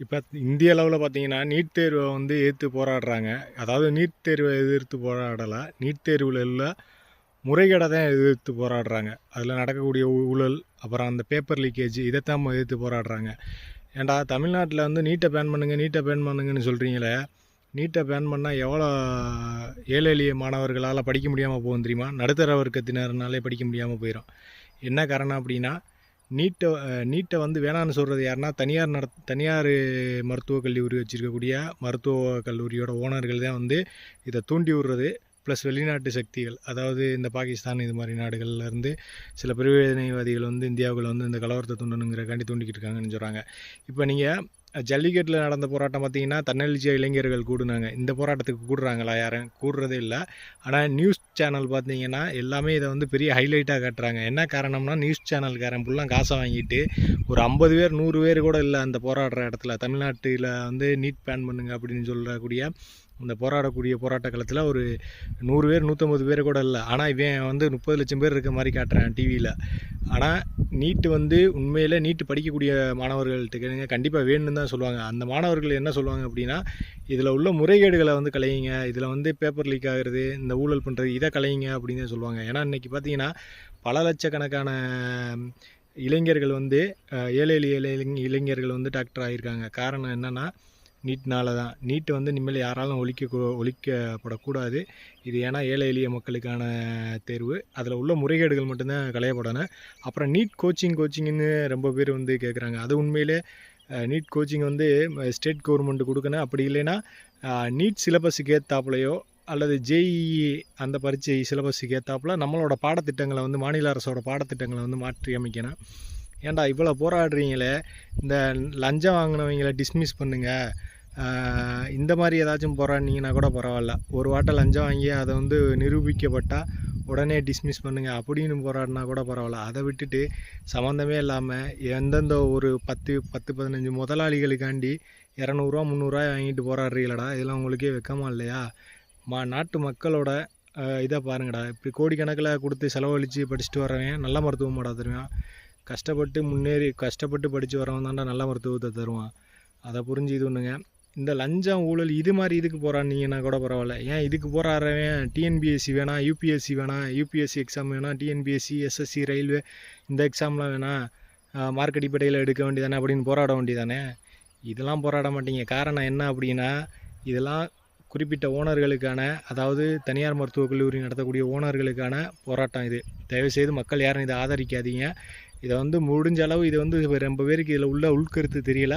இப்போ இந்திய அளவில் பார்த்தீங்கன்னா நீட் தேர்வை வந்து எதிர்த்து போராடுறாங்க. அதாவது நீட் தேர்வை எதிர்த்து போராடலை, நீட் தேர்வில் உள்ள முறைகேடை தான் எதிர்த்து போராடுறாங்க. அதில் நடக்கக்கூடிய ஊழல், அப்புறம் அந்த பேப்பர் லீக்கேஜ், இதைத்தான் எதிர்த்து போராடுறாங்க. ஏன்டா தமிழ்நாட்டில் வந்து நீட்டை பேன் பண்ணுங்கள், நீட்டை பேன் பண்ணுங்கன்னு சொல்கிறீங்களே, நீட்டை பேன் பண்ணால் எவ்வளோ ஏழை எளிய மாணவர்களால் படிக்க முடியாமல் போகும் தெரியுமா? நடுத்தர வர்க்கத்தினர்னாலே படிக்க முடியாமல் போயிடும். என்ன காரணம் அப்படின்னா, நீட்டை வந்து வேணான்னு சொல்கிறது யாருன்னா தனியார் மருத்துவக் கல்லூரி வச்சுருக்கக்கூடிய மருத்துவக் கல்லூரியோட ஓனர்கள் தான் வந்து இதை தூண்டி விடுறது. ப்ளஸ் வெளிநாட்டு சக்திகள், அதாவது இந்த பாகிஸ்தான் இது மாதிரி நாடுகள்லேருந்து சில பிரிவினைவாதிகள் வந்து இந்தியாவுக்குள்ள வந்து இந்த கலவரத்தை தூண்டணுங்கிறக்காண்டி தூண்டிக்கிட்டு இருக்காங்கன்னு சொல்கிறாங்க. இப்போ நீங்கள் ஜல்லிக்கட்டில் நடந்த போராட்டம் பார்த்திங்கன்னா தன்னெழுச்சிய இளைஞர்கள் கூடுனாங்க. இந்த போராட்டத்துக்கு கூடுறாங்களா? யாரும் கூடுறதே இல்லை. ஆனால் நியூஸ் சேனல் பார்த்திங்கன்னா எல்லாமே இதை வந்து பெரிய ஹைலைட்டாக காட்டுறாங்க. என்ன காரணம்னா, நியூஸ் சேனல்காரன் ஃபுல்லாக காசை வாங்கிட்டு ஒரு 50 பேர் 100 பேர் கூட இல்லை அந்த போராடுற இடத்துல. தமிழ்நாட்டில் வந்து நீட் பேன் பண்ணுங்க அப்படின்னு சொல்லக்கூடிய அந்த போராடக்கூடிய போராட்ட காலத்தில் ஒரு 100 பேர் 150 பேர் கூட இல்லை. ஆனால் இவன் வந்து 30 லட்சம் பேர் இருக்க மாதிரி காட்டுறான் டிவியில். ஆனால் நீட்டு வந்து உண்மையில் நீட்டு படிக்கக்கூடிய மாணவர்கள்ட்ட கேளுங்க, கண்டிப்பாக வேணும்னு தான் சொல்லுவாங்க. அந்த மாணவர்கள் என்ன சொல்லுவாங்க அப்படின்னா, இதில் உள்ள முறைகேடுகளை வந்து கலையுங்க, இதில் வந்து பேப்பர் லீக் ஆகிறது, இந்த ஊழல் பண்ணுறது, இதை கலையுங்க அப்படின்னு தான் சொல்லுவாங்க. ஏன்னா இன்றைக்கி பார்த்தீங்கன்னா பல லட்சக்கணக்கான இளைஞர்கள் வந்து ஏழை எளிய இளைஞர்கள் வந்து டாக்டர் ஆகியிருக்காங்க. காரணம் என்னென்னா நீட்னால தான். நீட்டு வந்து இனிமேல் யாராலும் ஒழிக்கப்படக்கூடாது. இது ஏன்னா ஏழை எளிய மக்களுக்கான தேர்வு. அதில் உள்ள முறைகேடுகள் மட்டும்தான் களையப்படணும். அப்புறம் நீட் கோச்சிங்னு ரொம்ப பேர் வந்து கேட்குறாங்க. அது உண்மையிலே நீட் கோச்சிங் வந்து ஸ்டேட் கவர்மெண்ட் கொடுக்கணும். அப்படி இல்லைன்னா நீட் சிலபஸுக்கு ஏற்றாப்புலையோ அல்லது ஜேஇஇ அந்த பரீட்சை சிலபஸுக்கு ஏற்றாப்புல நம்மளோட பாடத்திட்டங்களை வந்து மாநில அரசோட பாடத்திட்டங்களை வந்து மாற்றி அமைக்கணும். ஏன்டா இவ்வளோ போராடுறீங்களே, இந்த லஞ்சம் வாங்கினவங்களை டிஸ்மிஸ் பண்ணுங்கள், இந்த மாதிரி ஏதாச்சும் போராடினீங்கன்னா கூட பரவாயில்ல. ஒரு வாட்டை லஞ்சம் வாங்கி அதை வந்து நிரூபிக்கப்பட்டால் உடனே டிஸ்மிஸ் பண்ணுங்கள் அப்படின்னு போராடினா கூட பரவாயில்ல. அதை விட்டுட்டு சம்மந்தமே இல்லாமல் எந்தெந்த ஒரு 10-15 முதலாளிகளுக்காண்டி 200 300 வாங்கிட்டு போராடுறீங்களடா, இதெல்லாம் உங்களுக்கே வெக்கமா இல்லையா? நாட்டு மக்களோட இதை பாருங்கடா. இப்படி கோடிக்கணக்கில் கொடுத்து செலவழித்து படிச்சுட்டு வரவன் நல்ல மருத்துவம் போட தருவான். கஷ்டப்பட்டு படித்து வரவன் தான்டா நல்ல மருத்துவத்தை தருவான். அதை புரிஞ்சு இது ஒன்றுங்க. இந்த லஞ்சம் ஊழல் இது மாதிரி இதுக்கு போகிறான்னீங்கன்னா கூட பரவாயில்ல. ஏன் இதுக்கு போராடுறவன் டிஎன்பிஎஸ்சி வேணாம், யூபிஎஸ்சி வேணாம், யூபிஎஸ்சி எக்ஸாம் வேணாம், டிஎன்பிஎஸ்சி எஸ்எஸ்சி ரயில்வே இந்த எக்ஸாம்லாம் வேணாம், மார்க் அடிப்படையில் எடுக்க வேண்டியதானே அப்படின்னு போராட வேண்டியதானே? இதெல்லாம் போராட மாட்டீங்க. காரணம் என்ன அப்படின்னா, இதெல்லாம் குறிப்பிட்ட ஓனர்களுக்கான, அதாவது தனியார் மருத்துவக் கல்லூரி நடத்தக்கூடிய ஓனர்களுக்கான போராட்டம் இது. தயவுசெய்து மக்கள் யாரும் இதை ஆதரிக்காதீங்க. இதை வந்து முடிஞ்ச அளவு இது வந்து ரொம்ப பேருக்கு இதில் உள்ள உள்கருத்து தெரியல.